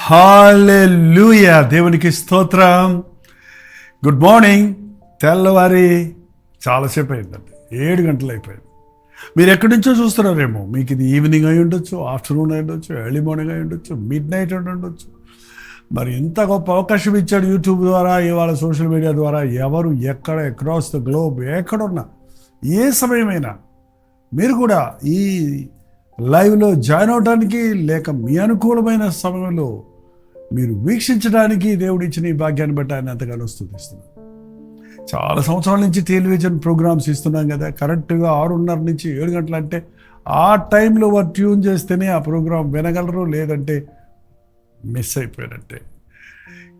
హల్లెలూయా, దేవునికి స్తోత్రం. Good morning. తెల్లవారి చాలాసేపు అయిందండి, 7 గంటలు అయిపోయింది. మీరు ఎక్కడి నుంచో చూస్తున్నారేమో, మీకు ఇది ఈవినింగ్ అయి ఉండొచ్చు, ఆఫ్టర్నూన్ అయి ఉండొచ్చు, ఎర్లీ మార్నింగ్ అయి ఉండొచ్చు, మిడ్ నైట్ అయి ఉండొచ్చు. మరి ఇంత గొప్ప అవకాశం ఇచ్చాడు యూట్యూబ్ ద్వారా, ఇవాళ సోషల్ మీడియా ద్వారా. ఎవరు ఎక్కడ, అక్రాస్ ద గ్లోబ్ ఎక్కడున్నా, ఏ సమయమైనా మీరు కూడా ఈ లైవ్లో జాయిన్ అవడానికి, లేక మీ అనుకూలమైన సమయంలో మీరు వీక్షించడానికి దేవుడు ఇచ్చిన ఈ భాగ్యాన్ని బట్టి ఆయన ఎంతగానో స్తుతిస్తున్నాను. చాలా సంవత్సరాల నుంచి టెలివిజన్ ప్రోగ్రామ్స్ ఇస్తున్నాం కదా, కరెక్ట్గా 6:30 నుంచి 7 గంటలు అంటే ఆ టైంలో వారు ట్యూన్ చేస్తేనే ఆ ప్రోగ్రాం వినగలరు, లేదంటే మిస్ అయిపోయినట్టే.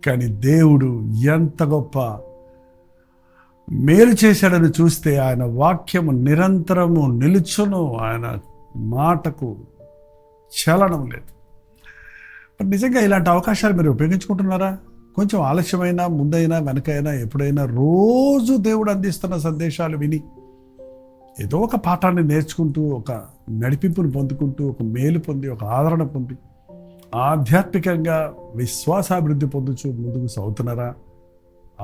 కానీ దేవుడు ఎంత గొప్ప మేలు చేశాడని చూస్తే, ఆయన వాక్యము నిరంతరము నిలుచును, ఆయన మాటకు చలనం లేదు. మరి నిజంగా ఇలాంటి అవకాశాలు మీరు ఉపయోగించుకుంటున్నారా? కొంచెం ఆలస్యమైనా, ముందైనా, వెనకైనా, ఎప్పుడైనా రోజు దేవుడు అందిస్తున్న సందేశాలు విని ఏదో ఒక పాఠాన్ని నేర్చుకుంటూ, ఒక నడిపింపును పొందుకుంటూ, ఒక మేలు పొంది, ఒక ఆదరణ పొంది, ఆధ్యాత్మికంగా విశ్వాసాభివృద్ధి పొందుచు ముందుకు సాగుతున్నారా?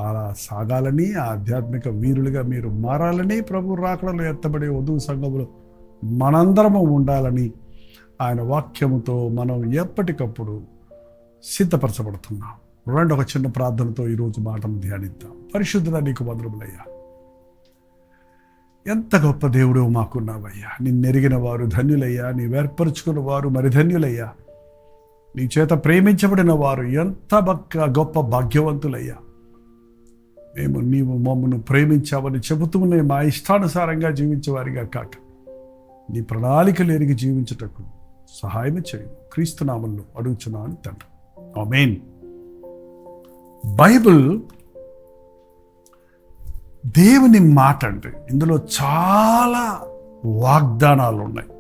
అలా సాగాలని, ఆధ్యాత్మిక వీరులుగా మీరు మారాలని, ప్రభు రాకడలో ఎత్తబడే వధువు సంఘములో మనందరము ఉండాలని ఆయన వాక్యముతో మనం ఎప్పటికప్పుడు సిద్ధపరచబడుతున్నాం. రండి, ఒక చిన్న ప్రార్థనతో ఈరోజు మాటను ధ్యానిద్దాం. పరిశుద్ధుడా, నీకు వందనములయ్యా. ఎంత గొప్ప దేవుడు మాకున్నావయ్యా. నిన్నెరిగిన వారు ధన్యులయ్యా, నీ ఏర్పరుచుకున్న వారు మరి ధన్యులయ్యా. నీ చేత ప్రేమించబడిన వారు ఎంత గొప్ప భాగ్యవంతులయ్యా. మేము నీవు మమ్మను ప్రేమించావని చెబుతూనే మా ఇష్టానుసారంగా జీవించేవారిగా కాక, నీ ప్రణాళికలు ఎరిగి జీవించుటకు సహాయం చేయి. క్రీస్తు నామములో అడుగుచున్నాను తండ్రి, ఆమేన్. బైబిల్ దేవుని మాట అంటే ఇందులో చాలా వాగ్దానాలు ఉన్నాయి.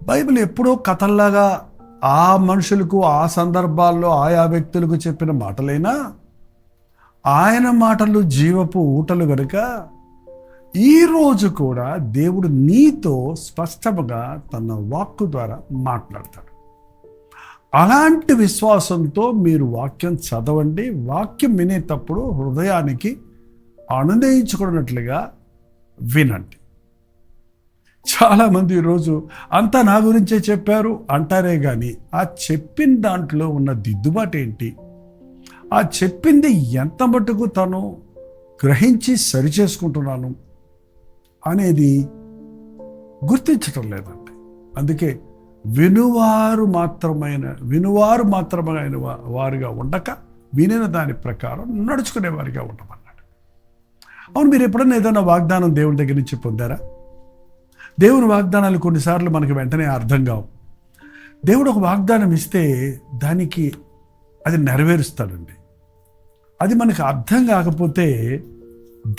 బైబిల్ ఎప్పుడో కథల్లాగా ఆ మనుషులకు, ఆ సందర్భాల్లో, ఆయా వ్యక్తులకు చెప్పిన మాటలైనా ఆయన మాటలు జీవపు ఊటలు గనుక ఈరోజు కూడా దేవుడు నీతో స్పష్టంగా తన వాక్కు ద్వారా మాట్లాడతాడు. అలాంటి విశ్వాసంతో మీరు వాక్యం చదవండి. వాక్యం వినేటప్పుడు హృదయానికి అనునయించుకున్నట్లుగా వినండి. చాలామంది ఈరోజు అంతా నా గురించే చెప్పారు అంటారే కానీ, ఆ చెప్పిన దాంట్లో ఉన్న దిద్దుబాటు ఏంటి, ఆ చెప్పింది ఎంత మట్టుకు తను గ్రహించి సరిచేసుకుంటున్నాను అనేది గుర్తించటం లేదండి. అందుకే వినువారు మాత్రమైన వారుగా ఉండక, వినిన దాని ప్రకారం నడుచుకునే వారిగా ఉండమన్నాడు. అవును, మీరు ఎప్పుడన్నా ఏదైనా వాగ్దానం దేవుని దగ్గర నుంచి పొందారా? దేవుని వాగ్దానాలు కొన్నిసార్లు మనకు వెంటనే అర్థం కావు. దేవుడు ఒక వాగ్దానం ఇస్తే దానికి అది నెరవేరుస్తాడండి. అది మనకు అర్థం కాకపోతే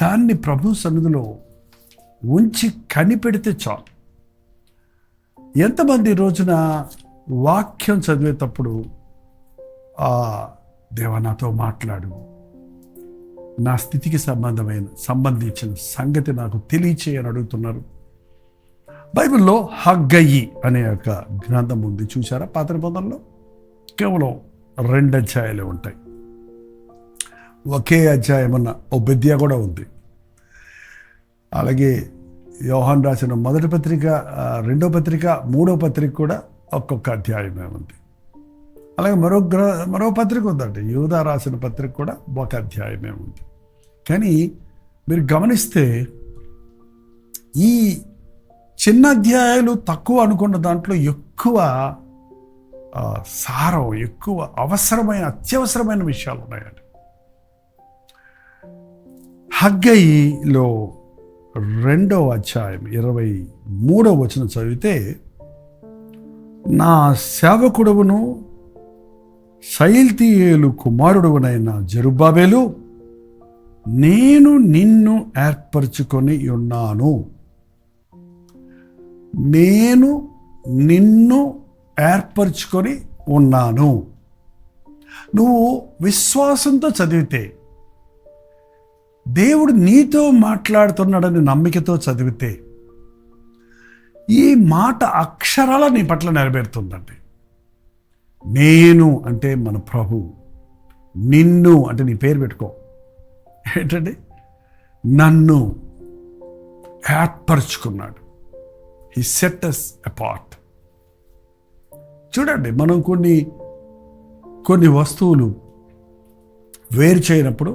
దాన్ని ప్రభు సన్నిధిలో ఉంచి కనిపెడితే చాలు. ఎంతమంది రోజున వాక్యం చదివేటప్పుడు దేవా నాతో మాట్లాడు, నా స్థితికి సంబంధించిన సంగతి నాకు తెలియచేయని అడుగుతున్నారు. బైబిల్లో హగ్గయి అనే ఒక గ్రంథం ఉంది, చూసారా? పాత నిబంధనలో కేవలం 2 అధ్యాయాలే ఉంటాయి. ఒకే అధ్యాయం ఉన్న ఒబెద్యా కూడా ఉంది. అలాగే యోహాను రాసిన మొదటి పత్రిక, 2వ పత్రిక, 3వ పత్రిక కూడా ఒక్కొక్క అధ్యాయమే ఉంది. అలాగే మరో పత్రిక ఉందండి, యూదా రాసిన పత్రిక కూడా ఒక అధ్యాయమే ఉంది. కానీ మీరు గమనిస్తే ఈ చిన్న అధ్యాయాలు తక్కువ అనుకున్న దాంట్లో ఎక్కువ సారం, ఎక్కువ అత్యవసరమైన విషయాలు ఉన్నాయండి. హగ్గయిలో 2వ అధ్యాయం 23వ వచనం చదివితే, నా సేవకుడువును షయల్తీయేలు కుమారుడువనైన జెరుబ్బాబెలు, నేను నిన్ను ఏర్పరచుకొని ఉన్నాను. నేను నిన్ను ఏర్పరచుకొని ఉన్నాను. నువ్వు విశ్వాసంతో చదివితే, దేవుడు నీతో మాట్లాడుతున్నాడని నమ్మికతో చదివితే, ఈ మాట అక్షరాల నీ పట్ల నెరవేరుతుందండి. నేను అంటే మన ప్రభు, నిన్ను అంటే నీ పేరు పెట్టుకో. ఏంటండి? నన్ను ఏర్పరచుకున్నాడు. He set us apart. చూడండి, మనం కొన్ని వస్తువులు వేరు చేయనప్పుడు,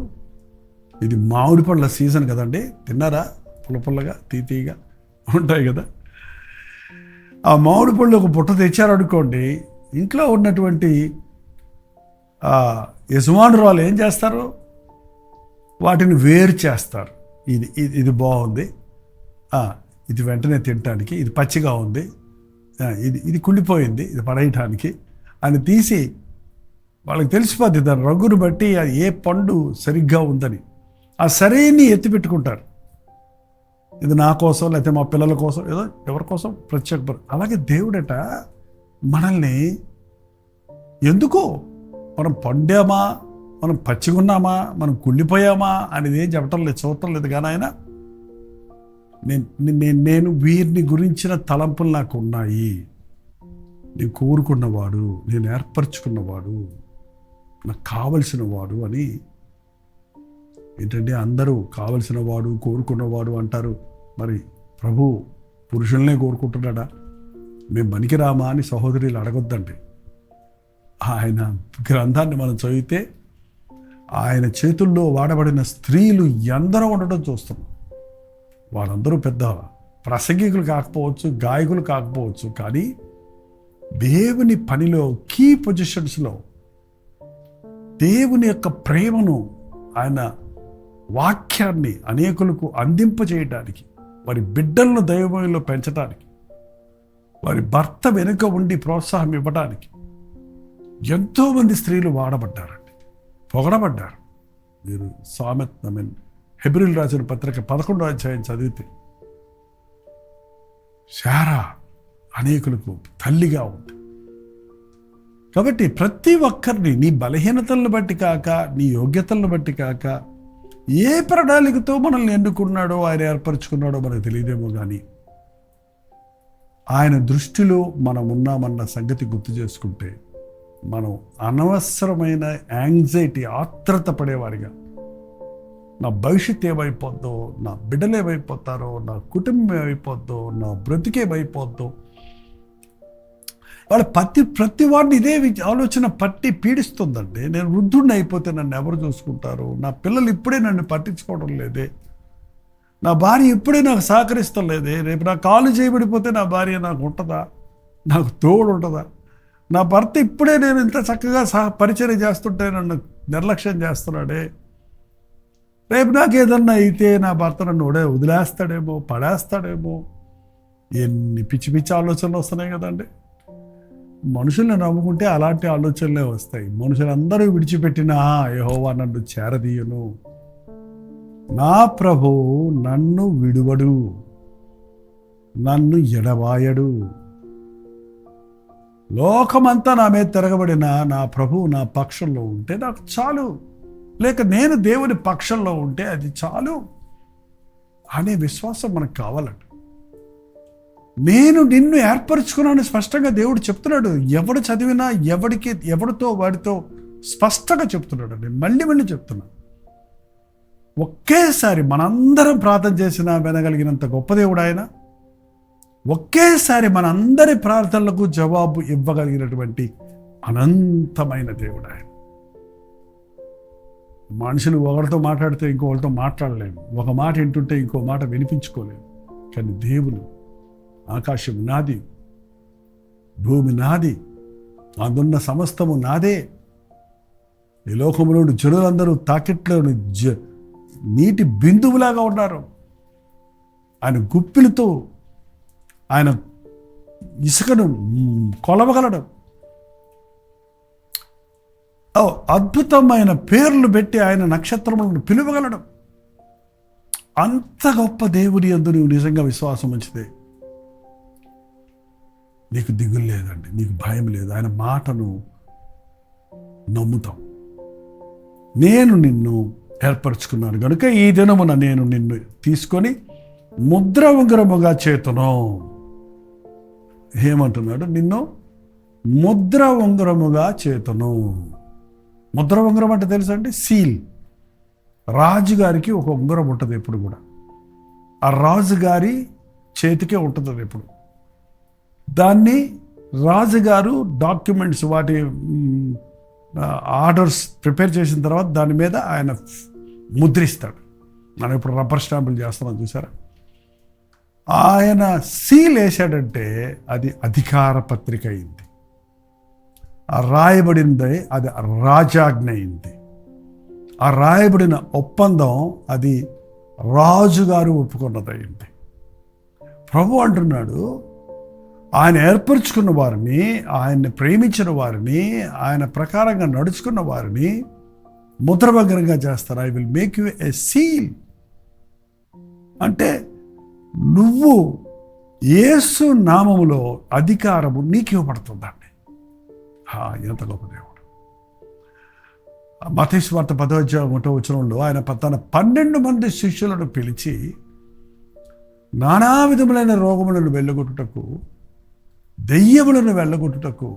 ఇది మామిడి పళ్ళ సీజన్ కదండి, తిన్నారా? పుల్లగా తీయగా ఉంటాయి కదా. ఆ మామిడి పళ్ళు ఒక బుట్ట తెచ్చారనుకోండి, ఇంట్లో ఉన్నటువంటి యజమానురాలు ఏం చేస్తారు? వాటిని వేరు చేస్తారు. ఇది బాగుంది, ఇది వెంటనే తినటానికి, ఇది పచ్చిగా ఉంది, ఇది కుళ్ళిపోయింది, ఇది పడేయటానికి అని తీసి వాళ్ళకి తెలిసిపోద్ది దాని రంగును బట్టి అది ఏ పండు సరిగ్గా ఉందని. ఆ సరైన ఎత్తిపెట్టుకుంటారు. ఇది నా కోసం, లేకపోతే మా పిల్లల కోసం, ఏదో ఎవరి కోసం ప్రత్యేక. అలాగే దేవుడట మనల్ని ఎందుకు, మనం పండామా, మనం పచ్చిగున్నామా, మనం కుళ్ళిపోయామా అనేది ఏం చెప్పటం లేదు, చూడటం లేదు. కానీ ఆయన నేను వీరిని గురించిన తలంపులు నాకు ఉన్నాయి, నేను కోరుకున్నవాడు, నేను ఏర్పరచుకున్నవాడు, నాకు కావలసిన వాడు అని. ఏంటంటే అందరూ కావలసిన వాడు, కోరుకున్నవాడు అంటారు. మరి ప్రభు పురుషుల్నే కోరుకుంటున్నాడా? మేము పనికిరామా అని సహోదరులు అడగొద్దండి. ఆయన గ్రంథాన్ని మనం చదివితే ఆయన చేతుల్లో వాడబడిన స్త్రీలు ఎందరో ఉండడం చూస్తున్నాం. వారందరూ పెద్ద ప్రసంగికులు కాకపోవచ్చు, గాయకులు కాకపోవచ్చు, కానీ దేవుని పనిలో కీ పొజిషన్స్లో దేవుని యొక్క ప్రేమను, ఆయన వాక్యాన్ని అనేకులకు అందింపజేయడానికి, వారి బిడ్డలను దైవమయంలో పెంచడానికి, వారి భర్త వెనుక ఉండి ప్రోత్సాహం ఇవ్వడానికి ఎంతోమంది స్త్రీలు వాడబడ్డారండి, పొగడబడ్డారు. మీరు హెబ్రీలు రాసిన పత్రిక 11వ అధ్యాయం చదివితే శారా అనేకులకు తల్లిగా ఉంది. కాబట్టి ప్రతి ఒక్కరిని నీ బలహీనతలను బట్టి కాక, నీ యోగ్యతలను బట్టి కాక, ఏ ప్రణాళికతో మనల్ని ఎన్నుకున్నాడో, ఆయన ఏర్పరచుకున్నాడో మనకు తెలియదేమో, కానీ ఆయన దృష్టిలో మనం ఉన్నామన్న సంగతి గుర్తు చేసుకుంటే మనం అనవసరమైన యాంగ్జైటీ, ఆత్రత పడేవారిగా, నా భవిష్యత్తు ఏమైపోద్దో, నా బిడ్డలు ఏమైపోతారో, నా కుటుంబం ఏమైపోద్దో, నా బ్రతికేమైపోద్దో, వాళ్ళ ప్రతి వాడిని ఇదే ఆలోచన పట్టి పీడిస్తుందండి. నేను వృద్ధుడిని అయిపోతే నన్ను ఎవరు చూసుకుంటారు, నా పిల్లలు ఇప్పుడే నన్ను పట్టించుకోవడం లేదే, నా భార్య ఇప్పుడే నాకు సహకరిస్తం లేదే, రేపు నా కాలు చేయబడిపోతే నా భార్య నాకు ఉంటుందా, నాకు తోడు ఉంటుందా, నా భర్త ఇప్పుడే నేను ఇంత చక్కగా పరిచయం చేస్తుంటే నన్ను నిర్లక్ష్యం చేస్తున్నాడే, రేపు నాకు ఏదన్నా అయితే నా భర్త నన్ను వదిలేస్తాడేమో, పడేస్తాడేమో. ఎన్ని పిచ్చి పిచ్చి ఆలోచనలు వస్తున్నాయి కదండి. మనుషుల్ని నమ్ముకుంటే అలాంటి ఆలోచనలే వస్తాయి. మనుషులందరూ విడిచిపెట్టినా యెహోవా నన్ను చేరదీయును, నా ప్రభువు నన్ను విడువడు, నన్ను ఎడబాయడు. లోకమంతా నా మీద తిరగబడిన నా ప్రభువు నా పక్షంలో ఉంటే నాకు చాలు, లేక నేను దేవుని పక్షంలో ఉంటే అది చాలు అనే విశ్వాసం మనకు కావాలండి. నేను నిన్ను ఏర్పరచుకున్నాను స్పష్టంగా దేవుడు చెప్తున్నాడు. ఎవడు చదివినా ఎవరితో వాడితో స్పష్టంగా చెప్తున్నాడు. నేను మళ్ళీ చెప్తున్నాను. ఒకేసారి మనందరం ప్రార్థన చేసినా వినగలిగినంత గొప్ప దేవుడు ఆయన. ఒకేసారి మనందరి ప్రార్థనలకు జవాబు ఇవ్వగలిగినటువంటి అనంతమైన దేవుడు ఆయన. మనుషులు ఒకరితో మాట్లాడితే ఇంకొకరితో మాట్లాడలేము, ఒక మాట వింటుంటే ఇంకో మాట వినిపించుకోలేము. కానీ దేవుడు, ఆకాశం నాది, భూమి నాది, అందున్న సమస్తము నాదే, ఈ లోకంలోని జనులందరూ తాకిట్లోని నీటి బిందువులాగా ఉన్నారు. ఆయన గుప్పిలతో ఆయన ఇసుకను కొలవగలడు. అద్భుతమైన పేర్లు పెట్టి ఆయన నక్షత్రములను పిలువగలడు. అంత గొప్ప దేవుడి యందు నువ్వు నిజంగా విశ్వాసం ఉంచితే నీకు దిగులు లేదండి, నీకు భయం లేదు. ఆయన మాటను నమ్ముతాం. నేను నిన్ను ఏర్పరచుకున్నాను కనుక ఈ దినమున నేను నిన్ను తీసుకొని ముద్ర ఉంగరముగా చేతును. ఏమంటున్నాడు? నిన్ను ముద్ర ఉంగరముగా చేతును. ముద్ర ఉంగరం అంటే తెలుసా అండి? సీల్. రాజుగారికి ఒక ఉంగరం ఉంటుంది ఎప్పుడు కూడా. ఆ రాజుగారి చేతికే ఉంటుంది అది ఎప్పుడు. దాన్ని రాజుగారు డాక్యుమెంట్స్, వాటి ఆర్డర్స్ ప్రిపేర్ చేసిన తర్వాత దాని మీద ఆయన ముద్రిస్తాడు. మనం ఇప్పుడు రబ్బర్ స్టాంపులు చేస్తున్నాం చూసారా? ఆయన సీల్ వేసాడంటే అది అధికార పత్రిక అయింది. ఆ రాయబడింది అది రాజాజ్ఞ అయింది. ఆ రాయబడిన ఒప్పందం అది రాజుగారు ఒప్పుకున్నదయింది. ప్రభు అంటున్నాడు, ఆయన ఏర్పరచుకున్న వారిని, ఆయన్ని ప్రేమించిన వారిని, ఆయన ప్రకారంగా నడుచుకున్న వారిని ముద్రభగ్రంగా చేస్తారు. I will make you a seal. అంటే నువ్వు యేసు నామములో అధికారము నీకు ఇవ్వబడుతుందండి. ఎంత గొప్ప దేవుడు. మత్తయి సువార్త 10వ ఆయన తన 12 మంది శిష్యులను పిలిచి నానా విధములైన రోగములను వెళ్ళగొట్టుటకు, దెయ్యములను వెళ్ళగొట్టుటకు,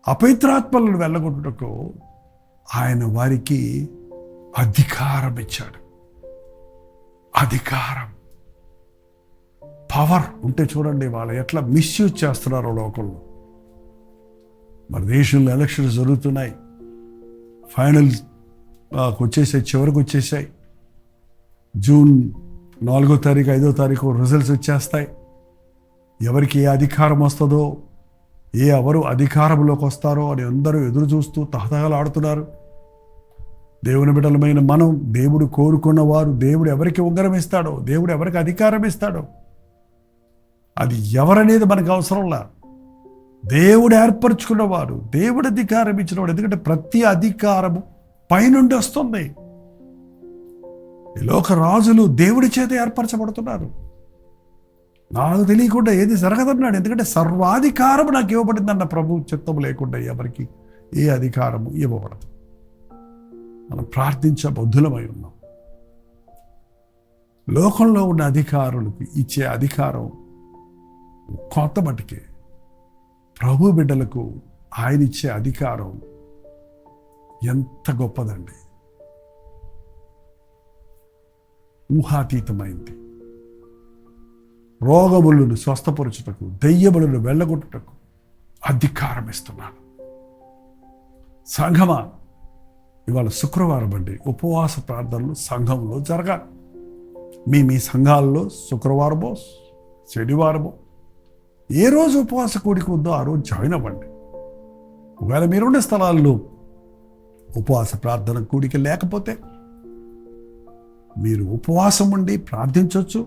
అపవిత్రాత్మలను వెళ్ళగొట్టుటకు ఆయన వారికి అధికారం ఇచ్చాడు. అధికారం, పవర్ ఉంటే చూడండి వాళ్ళు ఎట్లా మిస్యూజ్ చేస్తున్నారో లోకంలో. మన దేశంలో ఎలక్షన్స్ జరుగుతున్నాయి, ఫైనల్ వచ్చేసాయి, చివరికి వచ్చేసాయి. జూన్ 4వ తారీఖు 5వ తారీఖు రిజల్ట్స్ వచ్చేస్తాయి. ఎవరికి ఏ అధికారం వస్తుందో, ఎవరు అధికారంలోకి వస్తారో అని అందరూ ఎదురు చూస్తూ తహతహలాడుతున్నారు. దేవుని బిడ్డలమైన మనం, దేవుడు కోరుకున్న వారు, దేవుడు ఎవరికి ఉంగరం ఇస్తాడో, దేవుడు ఎవరికి అధికారం ఇస్తాడో, అది ఎవరనేది మనకు అవసరంలా. దేవుడు ఏర్పరచుకున్నవారు, దేవుడు అధికారం ఇచ్చినవాడు. ఎందుకంటే ప్రతి అధికారము పైనుండి వస్తుంది. ఈ లోక రాజులు దేవుడి చేత ఏర్పరచబడుతున్నారు. నాకు తెలియకుండా ఏది జరగదన్నాడు. ఎందుకంటే సర్వాధికారము నాకు ఇవ్వబడిందన్న ప్రభు చిత్తము లేకుండా ఎవరికి ఏ అధికారము ఇవ్వబడదు. మనం ప్రార్థించే బుద్ధులమై ఉన్నాం. లోకంలో ఉన్న అధికారులకు ఇచ్చే అధికారం కొంత మటుకే, ప్రభు బిడ్డలకు ఆయన ఇచ్చే అధికారం ఎంత గొప్పదండి, ఊహాతీతమైంది. రోగములను స్వస్థపరచుటకు, దెయ్యములను వెళ్ళగొట్టుటకు అధికారం ఇస్తున్నాను. సంఘమా, ఇవాళ శుక్రవారం అండి. ఉపవాస ప్రార్థనలు సంఘంలో జరగాలి. మీ సంఘాల్లో శుక్రవారమో శనివారమో ఏ రోజు ఉపవాస కూడిక ఉందో ఆ రోజు జాయిన్ అవ్వండి. ఒకవేళ మీరుండే స్థలాల్లో ఉపవాస ప్రార్థన కూడిక లేకపోతే మీరు ఉపవాసం ఉండి ప్రార్థించవచ్చు.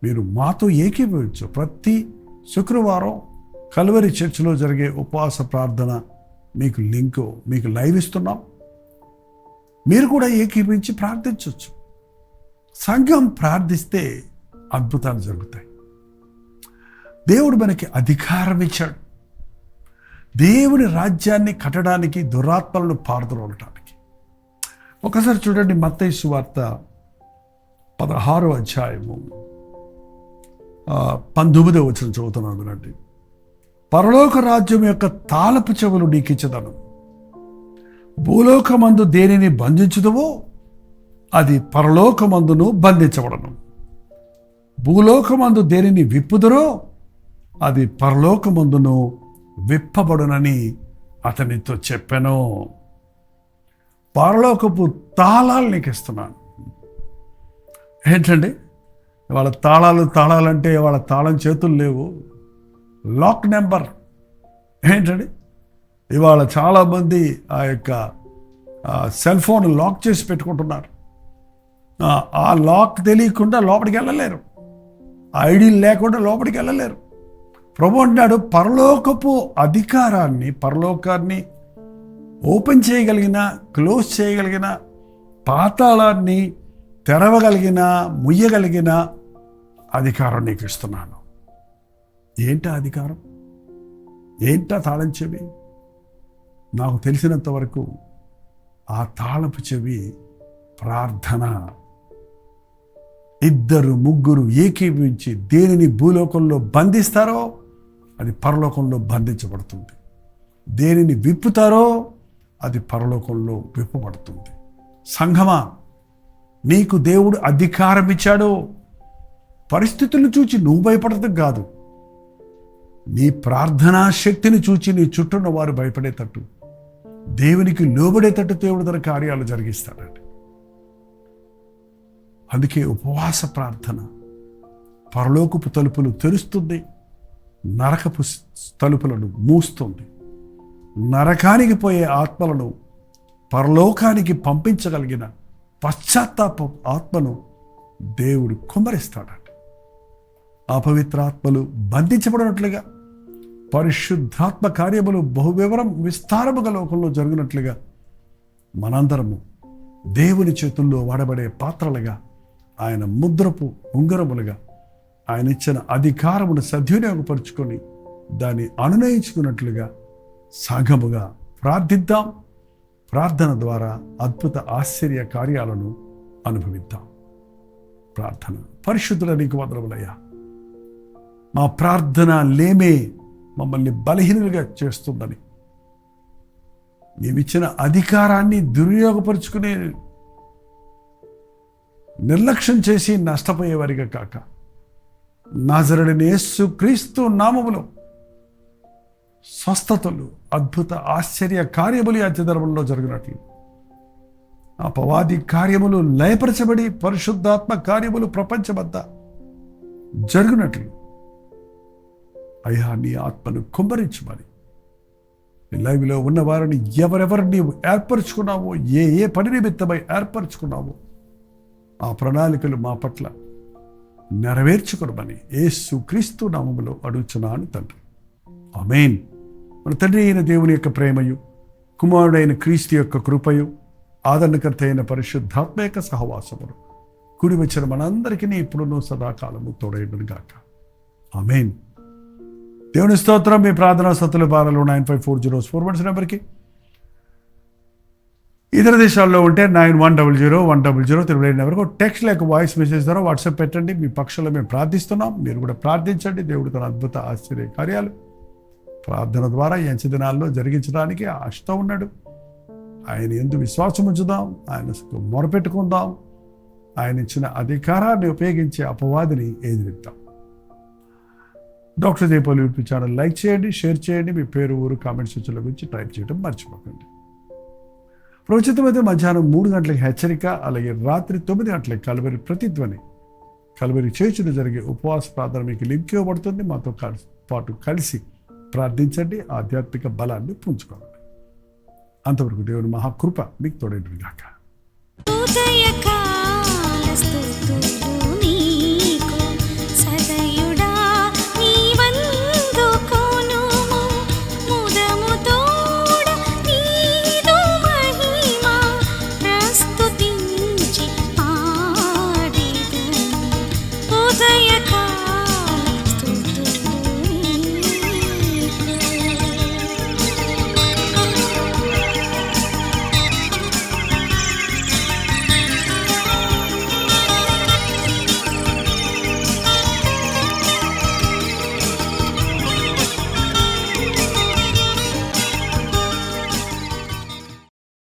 మీరు మాతో ఏకీభవించు. ప్రతి శుక్రవారం కల్వరి చర్చిలో జరిగే ఉపవాస ప్రార్థన మీకు లింకు, మీకు లైవ్ ఇస్తున్నాం. మీరు కూడా ఏకీభవించి ప్రార్థించవచ్చు. సంఘం ప్రార్థిస్తే అద్భుతాలు జరుగుతాయి. దేవుడు మనకి అధికారం ఇచ్చాడు. దేవుని రాజ్యాన్ని కట్టడానికి, దురాత్మలను పారద్రోలటానికి. ఒకసారి చూడండి, మత్తయి సువార్త 16వ అధ్యాయము 19వ వచనం చదువుతున్నాను వినండి. పరలోక రాజ్యం యొక్క తాళపు చెవులు నీకిచ్చదను. భూలోకమందు దేనిని బంధించుదువో అది పరలోకమందును బంధించబడను. భూలోకమందు దేనిని విప్పుదురో అది పరలోకమందును విప్పబడునని అతనితో చెప్పాను. పరలోకపు తాళాలు నీకు ఇస్తున్నాను. ఏంటండి వాళ్ళ తాళాలంటే వాళ్ళ తాళం చేతులు లేవు, లాక్ నెంబర్. ఏంటండి ఇవాళ చాలామంది ఆ యొక్క సెల్ ఫోన్ లాక్ చేసి పెట్టుకుంటున్నారు. ఆ లాక్ తెలియకుండా లోపలికి వెళ్ళలేరు, ఐడీలు లేకుండా లోపలికి వెళ్ళలేరు. ప్రభు అంటున్నాడు, పరలోకపు అధికారాన్ని, పరలోకాన్ని ఓపెన్ చేయగలిగిన, క్లోజ్ చేయగలిగిన, పాతాళాన్ని తెరవగలిగిన, ముయ్యగలిగిన అధికారం నీకు ఇస్తున్నాను. ఏంటా అధికారం? ఏంటా తాళం చెవి? నాకు తెలిసినంత వరకు ఆ తాళపు చెవి ప్రార్థన. 2 ముగ్గురు ఏకీభవించి దేనిని భూలోకంలో బంధిస్తారో అది పరలోకంలో బంధించబడుతుంది. దేనిని విప్పుతారో అది పరలోకంలో విప్పబడుతుంది. సంఘమా, నీకు దేవుడు అధికారం ఇచ్చాడు. పరిస్థితులను చూచి నువ్వు భయపడటం కాదు, నీ ప్రార్థనా శక్తిని చూచి నీ చుట్టూన్న వారు భయపడేటట్టు, దేవునికి లోబడేటట్టు దేవుడు తన కార్యాలు జరిగిస్తాడండి. అందుకే ఉపవాస ప్రార్థన పరలోకపు తలుపులు తెరుస్తుంది, నరకపు తలుపులను మూస్తుంది. నరకానికి పోయే ఆత్మలను పరలోకానికి పంపించగలిగిన పశ్చాత్తాప ఆత్మను దేవుడు కుమ్మరిస్తాడండి. అపవిత్రాత్మలు బంధించబడినట్లుగా పరిశుద్ధాత్మ కార్యములు విస్తారముగా లోకంలో జరిగినట్లుగా మనందరము దేవుని చేతుల్లో వాడబడే పాత్రలుగా, ఆయన ముద్రపు ఉంగరములుగా ఆయన ఇచ్చిన అధికారమును సద్వినియోగపరుచుకొని దాన్ని అనునయించుకున్నట్లుగా సంఘముగా ప్రార్థిద్దాం. ప్రార్థన ద్వారా అద్భుత ఆశ్చర్య కార్యాలను అనుభవిద్దాం. ప్రార్థన. పరిశుద్ధుల నీకు వందనములయ్యా, మా ప్రార్థన లేమే మమ్మల్ని బలహీనులుగా చేస్తుందని, నీవిచ్చిన అధికారాన్ని దుర్వినియోగపరుచుకునే నిర్లక్ష్యం చేసి నష్టపోయేవారిగా కాక, నాజరేయుడైన యేసు క్రీస్తు నామములో స్వస్థతలు, అద్భుత ఆశ్చర్య కార్యములు అత్యధర్మంలో జరిగినట్లు, అపవాది కార్యములు లయపరచబడి పరిశుద్ధాత్మ కార్యములు ప్రపంచమంతా జరిగినట్లు అయ్యా నీ ఆత్మను కుమ్మరించమని, లైవ్లో ఉన్న వారిని ఎవరెవరు నీవు ఏర్పరచుకున్నావో, ఏ ఏ పని నిమిత్తమై ఏర్పరచుకున్నావో ఆ ప్రణాళికలు మా పట్ల నెరవేర్చుకునమని యేసు క్రీస్తు నామములో అడుగుచున్నాను తండ్రి. ఆమేన్. మన తండ్రి అయిన దేవుని యొక్క ప్రేమయు, కుమారుడైన క్రీస్తు యొక్క కృపయు, ఆదరణకర్త అయిన పరిశుద్ధాత్మ యొక్క సహవాసమును కూడి వచ్చిన మనందరికీ ఇప్పుడును సదాకాలము తోడైండును గాక. ఆమేన్. దేవుని స్తోత్రం. మీ ప్రార్థనా సతుల బారాలు 954041 నెంబర్కి, ఇతర దేశాల్లో ఉంటే 9100 తెలుగు నెంబర్కు టెక్స్ట్ లేక వాయిస్ మెసేజ్ ద్వారా వాట్సాప్ పెట్టండి. మీ పక్షంలో మేము ప్రార్థిస్తున్నాం, మీరు కూడా ప్రార్థించండి. దేవుడు తన అద్భుత ఆశ్చర్య కార్యాలు ప్రార్థన ద్వారా ఈ అంచె దినాల్లో జరిగించడానికి ఆశతో ఉన్నాడు. ఆయన యందు విశ్వాసం ఉంచుదాం, ఆయన మొరపెట్టుకుందాం, ఆయన ఇచ్చిన అధికారాన్ని ఉపయోగించి అపవాదిని ఎదిరిద్దాం. Doctor Deepavali YouTube channel like చేయండి, షేర్ చేయండి. మీ పేరు, ఊరు కామెంట్ సెక్షన్ల గురించి టైప్ చేయడం మర్చిపోకండి. ప్రవచితమైతే మధ్యాహ్నం 3 గంటలకు హెచ్చరిక, అలాగే రాత్రి 9 గంటలకు కల్వరి ప్రతిధ్వని, కల్వరి చేర్చులు జరిగే ఉపవాస ప్రార్థన మీకు లింక్ ఇవ్వబడుతుంది. మాతో పాటు కలిసి ప్రార్థించండి, ఆధ్యాత్మిక బలాన్ని పుంజుకోండి. అంతవరకు దేవుని మహాకృప మీకు తోడైండును గాక.